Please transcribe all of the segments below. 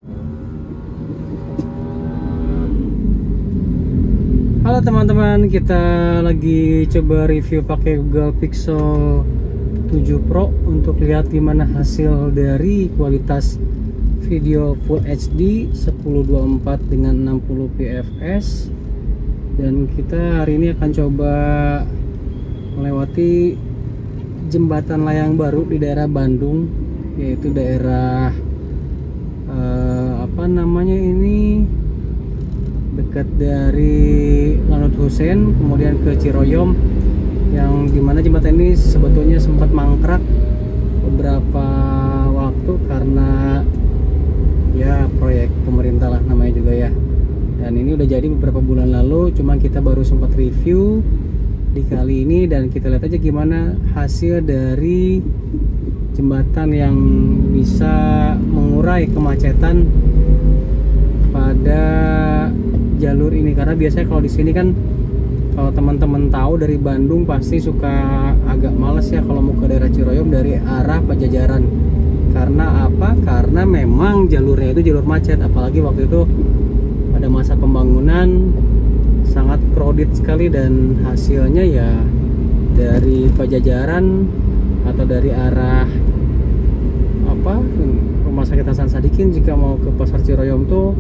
Halo teman-teman, kita lagi coba review pakai Google Pixel 7 Pro untuk lihat gimana hasil dari kualitas video Full HD 1024 dengan 60 fps. Dan kita hari ini akan coba melewati jembatan layang baru di daerah Bandung, yaitu daerah apa namanya ini, dekat dari Lanut Husein kemudian ke Ciroyom, yang dimana jembatan ini sebetulnya sempat mangkrak beberapa waktu karena ya proyek pemerintah lah namanya juga ya. Dan ini udah jadi beberapa bulan lalu, cuman kita baru sempat review di kali ini dan kita lihat aja gimana hasil dari jembatan yang bisa mengurai kemacetan pada jalur ini. Karena biasanya kalau di sini kan, kalau teman-teman tahu dari Bandung pasti suka agak males ya kalau mau ke daerah Ciroyom dari arah Pajajaran. Karena apa? Karena memang jalurnya itu jalur macet, apalagi waktu itu pada masa pembangunan sangat crowded sekali. Dan hasilnya ya dari Pajajaran atau dari arah apa Rumah Sakit Hasan Sadikin jika mau ke Pasar Ciroyom tuh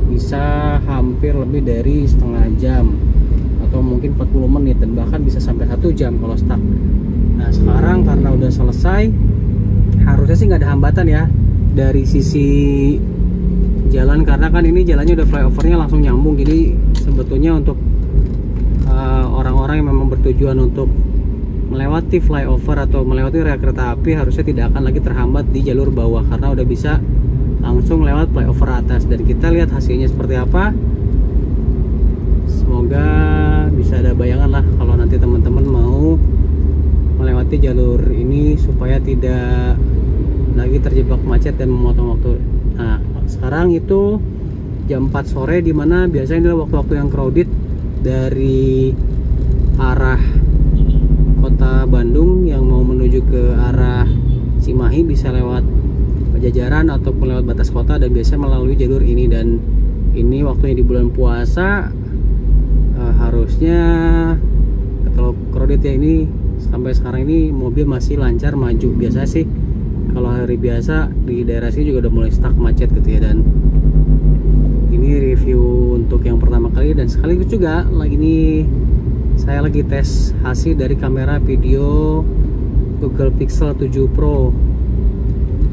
bisa hampir lebih dari setengah jam atau mungkin 40 menit dan bahkan bisa sampai 1 jam kalau stuck. Nah sekarang karena udah selesai, harusnya sih nggak ada hambatan ya dari sisi jalan, karena kan ini jalannya udah flyovernya langsung nyambung. Jadi sebetulnya untuk orang-orang yang memang bertujuan untuk melewati flyover atau melewati rel kereta api harusnya tidak akan lagi terhambat di jalur bawah karena udah bisa langsung lewat flyover atas. Dan kita lihat hasilnya seperti apa. Semoga bisa ada bayangan lah kalau nanti teman-teman mau melewati jalur ini supaya tidak lagi terjebak macet dan memotong waktu. Nah sekarang itu jam 4 sore, dimana biasanya adalah waktu-waktu yang crowded dari arah kota Bandung yang mau menuju ke arah Cimahi bisa lewat Pajajaran ataupun lewat batas kota dan biasa melalui jalur ini. Dan ini waktunya di bulan puasa, harusnya kalau crowded ya. Ini sampai sekarang ini mobil masih lancar maju. Biasa sih kalau hari biasa di daerah sini juga udah mulai stuck macet gitu ya. Dan ini review untuk yang pertama kali dan sekaligus juga saya lagi tes hasil dari kamera video Google Pixel 7 Pro,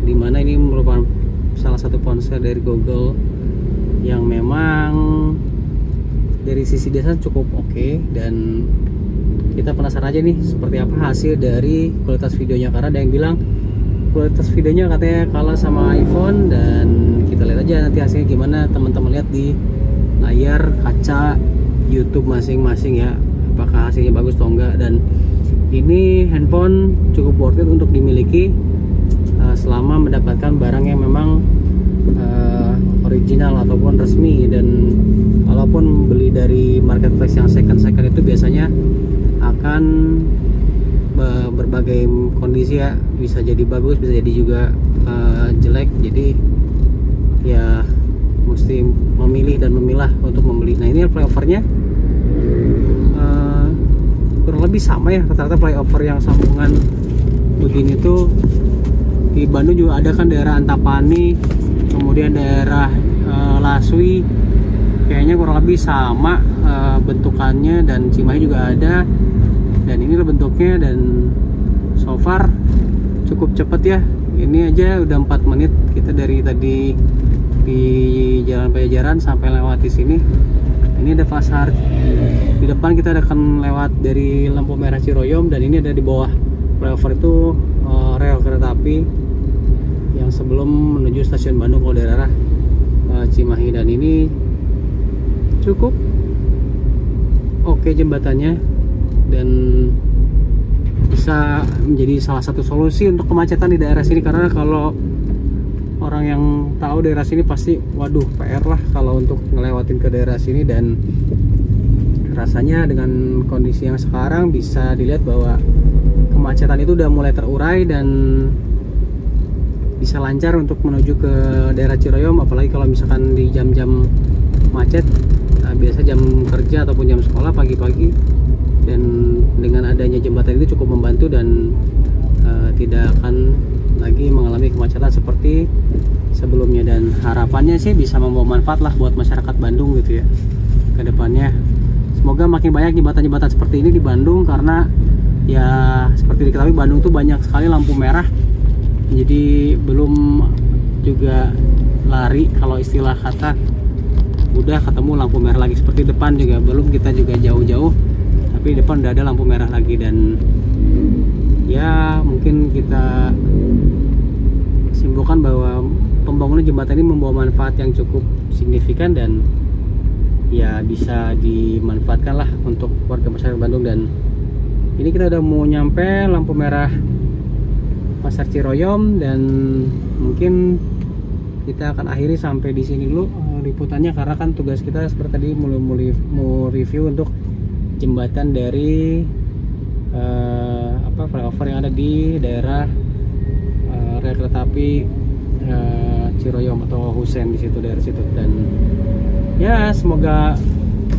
dimana ini merupakan salah satu ponsel dari Google yang memang dari sisi desain cukup oke. Dan kita penasaran aja nih seperti apa hasil dari kualitas videonya, karena ada yang bilang kualitas videonya katanya kalah sama iPhone. Dan kita lihat aja nanti hasilnya gimana, teman-teman lihat di layar kaca YouTube masing-masing ya, apakah hasilnya bagus atau enggak. Dan ini handphone cukup worth it untuk dimiliki selama mendapatkan barang yang memang original ataupun resmi. Dan walaupun beli dari marketplace yang second itu biasanya akan berbagai kondisi ya, bisa jadi bagus, bisa jadi juga jelek. Jadi ya mesti memilih dan memilah untuk membeli. Nah ini flyovernya kurang lebih sama ya, rata-rata flyover yang sambungan begini tuh di Bandung juga ada kan, daerah Antapani kemudian daerah Laswi, kayaknya kurang lebih sama bentukannya. Dan Cimahi juga ada, dan inilah bentuknya. Dan so far cukup cepet ya, ini aja udah 4 menit kita dari tadi di Jalan Pajajaran sampai lewati sini. Ini ada pasar di depan, kita akan lewat dari lampu merah Ciroyom. Dan ini ada di bawah flyover itu rel kereta api yang sebelum menuju stasiun Bandung kalau daerah Cimahi. Dan ini cukup oke jembatannya dan bisa menjadi salah satu solusi untuk kemacetan di daerah sini. Karena kalau orang yang tahu daerah sini pasti waduh PR lah kalau untuk ngelewatin ke daerah sini. Dan rasanya dengan kondisi yang sekarang bisa dilihat bahwa kemacetan itu udah mulai terurai dan bisa lancar untuk menuju ke daerah Ciroyom, apalagi kalau misalkan di jam-jam macet, biasa jam kerja ataupun jam sekolah pagi-pagi. Dan dengan adanya jembatan itu cukup membantu dan tidak akan lagi mengalami kemacetan seperti sebelumnya, dan harapannya sih bisa membawa manfaat lah buat masyarakat Bandung gitu ya ke depannya. Semoga makin banyak jembatan-jembatan seperti ini di Bandung, karena ya seperti diketahui Bandung tuh banyak sekali lampu merah. Jadi belum juga lari kalau istilah kata, udah ketemu lampu merah lagi. Seperti depan juga belum, kita juga jauh-jauh tapi depan udah ada lampu merah lagi. Dan ya mungkin kita simpulkan bahwa pembangunan jembatan ini membawa manfaat yang cukup signifikan dan ya bisa dimanfaatkan lah untuk warga masyarakat Bandung. Dan ini kita udah mau nyampe lampu merah Pasar Ciroyom, dan mungkin kita akan akhiri sampai di sini dulu liputannya, karena kan tugas kita seperti tadi mau review untuk jembatan dari flyover yang ada di daerah rel kereta api Ciroyom atau Husen di situ, daerah situ. Dan ya semoga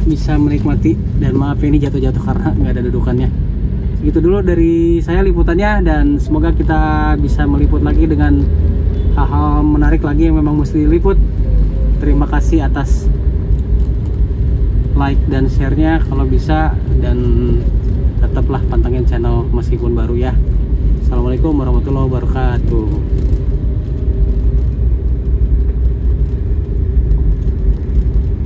bisa menikmati, dan maaf ini jatuh-jatuh karena nggak ada dudukannya. Gitu dulu dari saya liputannya, dan semoga kita bisa meliput lagi dengan hal-hal menarik lagi yang memang mesti diliput. Terima kasih atas like dan share-nya kalau bisa, dan tetaplah pantengin channel meskipun baru ya. Assalamualaikum warahmatullahi wabarakatuh.